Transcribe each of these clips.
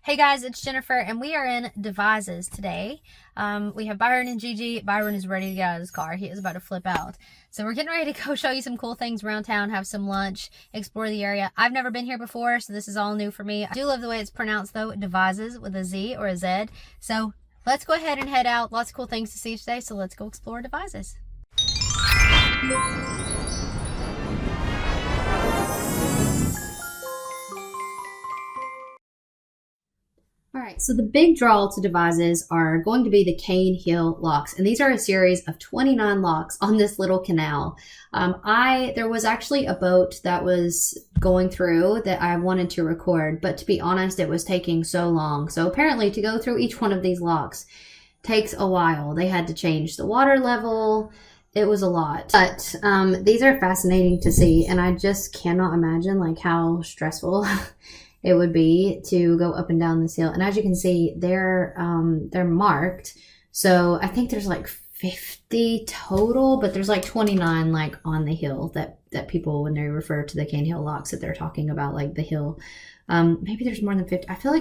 Hey guys, it's Jennifer, and we are in Devizes today. We have Byron and Gigi. Byron is ready to get out of his car. He is about to flip out. So we're getting ready to go show you some cool things around town, have some lunch, explore the area. I've never been here before, so this is all new for me. I do love the way it's pronounced though, Devizes with a Z or a Z. So let's go ahead and head out. Lots of cool things to see today, so let's go explore Devizes. All right, so the big draw to Devizes are going to be the Cane Hill locks, and these are a series of 29 locks on this little canal. There was actually a boat that was going through that I wanted to record, but to be honest, it was taking so long. So apparently to go through each one of these locks takes a while. They had to change the water level. It was a lot, but these are fascinating to see, and I just cannot imagine like how stressful it would be to go up and down this hill. And as you can see, they're marked. So I think there's like 50 total, but there's like 29 like on the hill that people, when they refer to the Cane Hill locks, that they're talking about like the hill. Maybe there's more than 50. I feel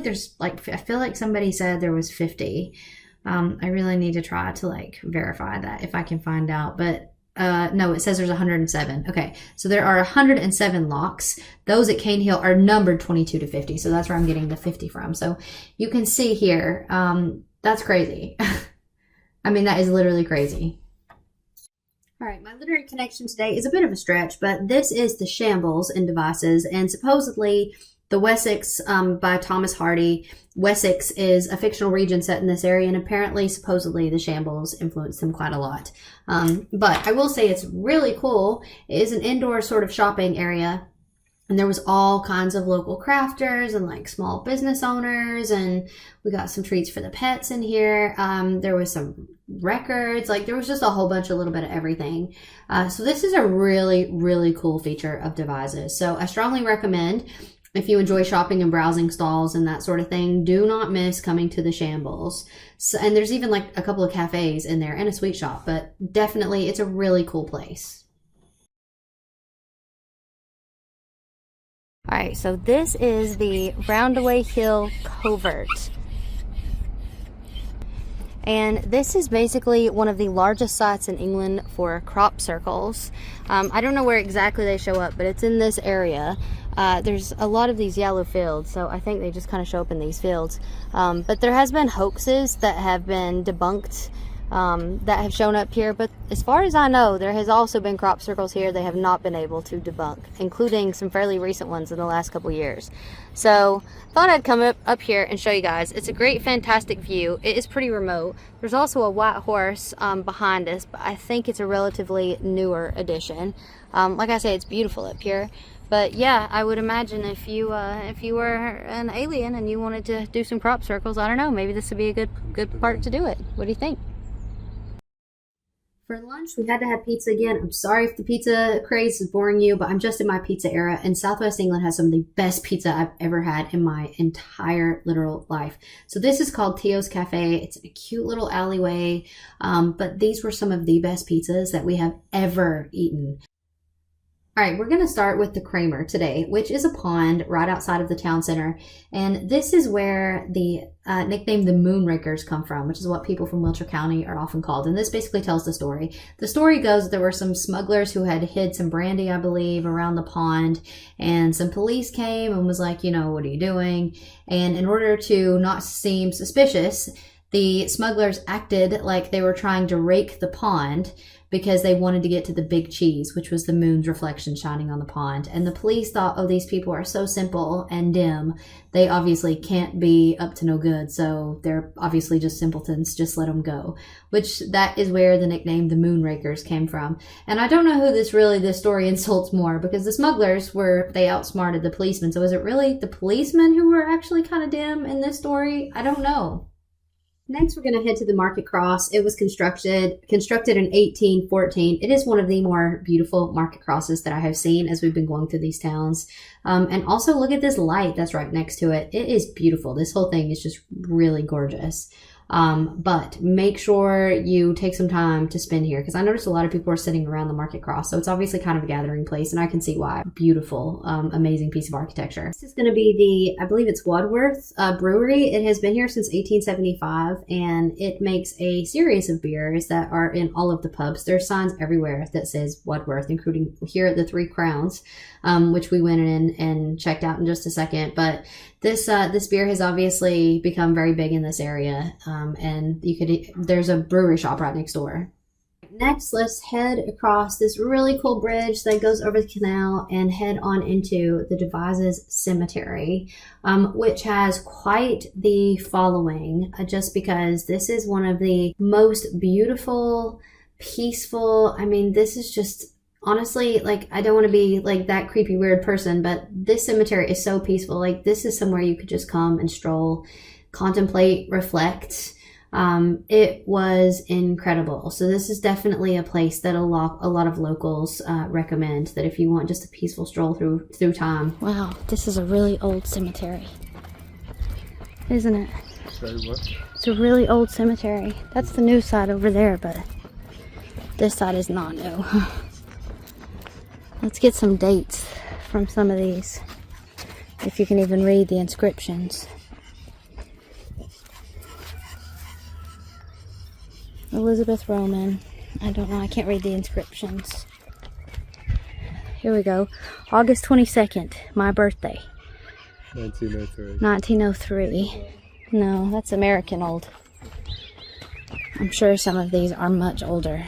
like somebody said there was 50. I really need to try to like verify that if I can find out, but no, it says there's 107. Okay, so there are 107 locks. Those at Cane Hill are numbered 22 to 50, so that's where I'm getting the 50 from. So you can see here, that's crazy. I mean, that is literally crazy. All right, my literary connection today is a bit of a stretch, but this is The Shambles in Devizes, and supposedly the Wessex by Thomas Hardy. Wessex is a fictional region set in this area, and apparently, supposedly, the Shambles influenced them quite a lot. But I will say it's really cool. It is an indoor sort of shopping area, and there was all kinds of local crafters and like small business owners, and we got some treats for the pets in here. There was some records, like there was just a whole bunch, a little bit of everything. So this is a really, really cool feature of Devizes. So I strongly recommend, if you enjoy shopping and browsing stalls and that sort of thing, do not miss coming to the Shambles. So, and there's even like a couple of cafes in there and a sweet shop, but definitely it's a really cool place. All right, so this is the Roundaway Hill Covert. And this is basically one of the largest sites in England for crop circles. I don't know where exactly they show up, but it's in this area. There's a lot of these yellow fields, so I think they just kind of show up in these fields. But there has been hoaxes that have been debunked that have shown up here, but as far as I know, there has also been crop circles here they have not been able to debunk, including some fairly recent ones in the last couple years. So thought I'd come up here and show you guys. It's a great, fantastic view. It is pretty remote. There's also a white horse behind us, but I think it's a relatively newer addition. Like I say, it's beautiful up here. But yeah, I would imagine if you were an alien and you wanted to do some crop circles, I don't know, maybe this would be a good part to do it. What do you think? For lunch, we had to have pizza again. I'm sorry if the pizza craze is boring you, but I'm just in my pizza era, and Southwest England has some of the best pizza I've ever had in my entire literal life. So this is called Teo's Cafe. It's in a cute little alleyway, but these were some of the best pizzas that we have ever eaten. All right, we're going to start with the Kramer today, which is a pond right outside of the town center. And this is where the nickname the Moonrakers come from, which is what people from Wiltshire County are often called. And this basically tells the story. The story goes that there were some smugglers who had hid some brandy, I believe, around the pond. And some police came and was like, you know, what are you doing? And in order to not seem suspicious, the smugglers acted like they were trying to rake the pond because they wanted to get to the big cheese, which was the moon's reflection shining on the pond. And the police thought, oh, these people are so simple and dim. They obviously can't be up to no good, so they're obviously just simpletons. Just let them go. Which, that is where the nickname the Moonrakers came from. And I don't know who this story insults more, because the smugglers they outsmarted the policemen. So is it really the policemen who were actually kind of dim in this story? I don't know. Next, we're going to head to the Market Cross. It was constructed in 1814. It is one of the more beautiful market crosses that I have seen as we've been going through these towns. And also look at this light that's right next to it. It is beautiful. This whole thing is just really gorgeous. But make sure you take some time to spend here, because I noticed a lot of people are sitting around the market cross, so it's obviously kind of a gathering place, and I can see why. Beautiful, amazing piece of architecture. This is going to be the, I believe it's Wadworth Brewery. It has been here since 1875, and it makes a series of beers that are in all of the pubs. There's signs everywhere that says Wadworth, including here at the Three Crowns, which we went in and checked out in just a second. But this beer has obviously become very big in this area, and there's a brewery shop right next door. Next, let's head across this really cool bridge that goes over the canal and head on into the Devizes Cemetery, which has quite the following, just because this is one of the most beautiful, peaceful, I mean, this is just, honestly, like, I don't want to be like that creepy, weird person, but this cemetery is so peaceful. Like, this is somewhere you could just come and stroll, contemplate, reflect. It was incredible. So this is definitely a place that a lot of locals recommend, that if you want just a peaceful stroll through time. Wow, this is a really old cemetery, isn't it? It's a really old cemetery. That's the new side over there, but this side is not new. Let's get some dates from some of these, if you can even read the inscriptions. Elizabeth Roman. I don't know, I can't read the inscriptions. Here we go. August 22nd, my birthday. 1903. 1903. No, that's American old. I'm sure some of these are much older.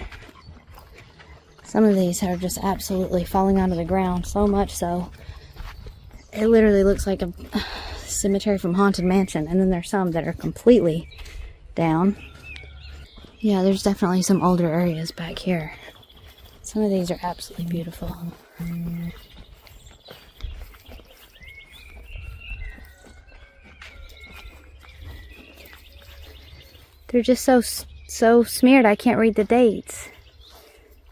Some of these are just absolutely falling out of the ground, so much so it literally looks like a cemetery from Haunted Mansion. And then there's some that are completely down. Yeah, there's definitely some older areas back here. Some of these are absolutely beautiful. They're just so smeared I can't read the dates.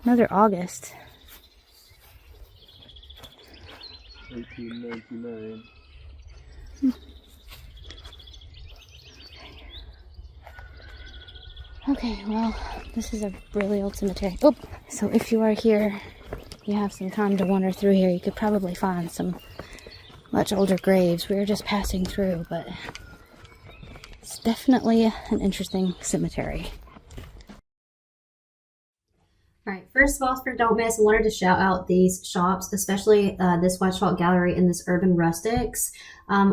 Another August. 1899. Okay, well, this is a really old cemetery. Oh, so if you are here, you have some time to wander through here, you could probably find some much older graves. We were just passing through, but it's definitely an interesting cemetery. All right, first of all, for Don't Miss, I wanted to shout out these shops, especially this White Chalk Gallery and this Urban Rustics.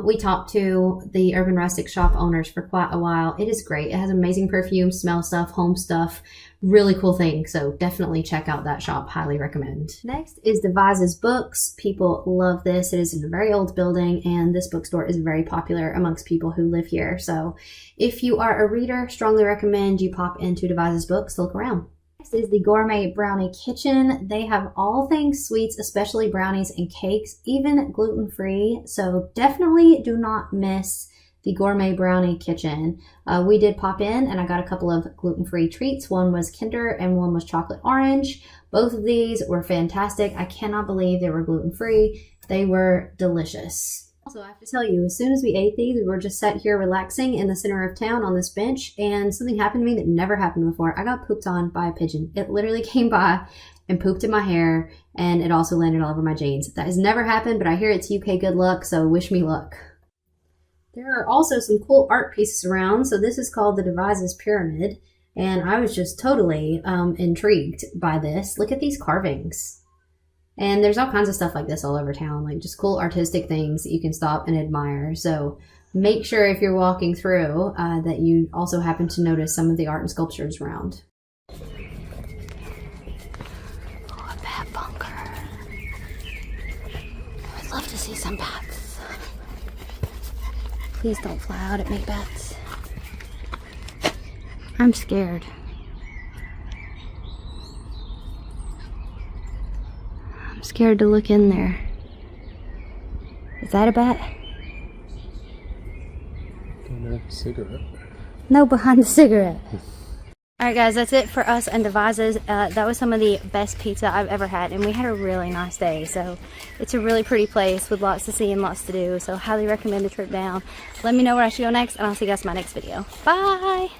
We talked to the Urban Rustic shop owners for quite a while. It is great. It has amazing perfume, smell stuff, home stuff, really cool thing. So definitely check out that shop. Highly recommend. Next is Devizes Books. People love this. It is in a very old building, and this bookstore is very popular amongst people who live here. So if you are a reader, strongly recommend you pop into Devizes Books to look around. Next is the Gourmet Brownie Kitchen. They have all things sweets, especially brownies and cakes, even gluten-free. So definitely do not miss the Gourmet Brownie Kitchen. We did pop in and I got a couple of gluten-free treats. One was Kinder and one was chocolate orange. Both of these were fantastic. I cannot believe they were gluten-free. They were delicious. Also, I have to tell you, as soon as we ate these, we were just sat here relaxing in the center of town on this bench, and something happened to me that never happened before. I got pooped on by a pigeon. It literally came by and pooped in my hair, and it also landed all over my jeans. That has never happened, but I hear it's UK good luck, so wish me luck. There are also some cool art pieces around. So this is called the Devizes Pyramid, and I was just totally intrigued by this. Look at these carvings. And there's all kinds of stuff like this all over town, like just cool artistic things that you can stop and admire. So make sure if you're walking through that you also happen to notice some of the art and sculptures around. Oh, a bat bunker. I'd love to see some bats. Please don't fly out at me, bats. I'm scared. Scared to look in there. Is that a bat? Don't have a cigarette. No, behind the cigarette. Alright guys, that's it for us and Devizes. That was some of the best pizza I've ever had, and we had a really nice day. So it's a really pretty place with lots to see and lots to do. So highly recommend a trip down. Let me know where I should go next, and I'll see you guys in my next video. Bye!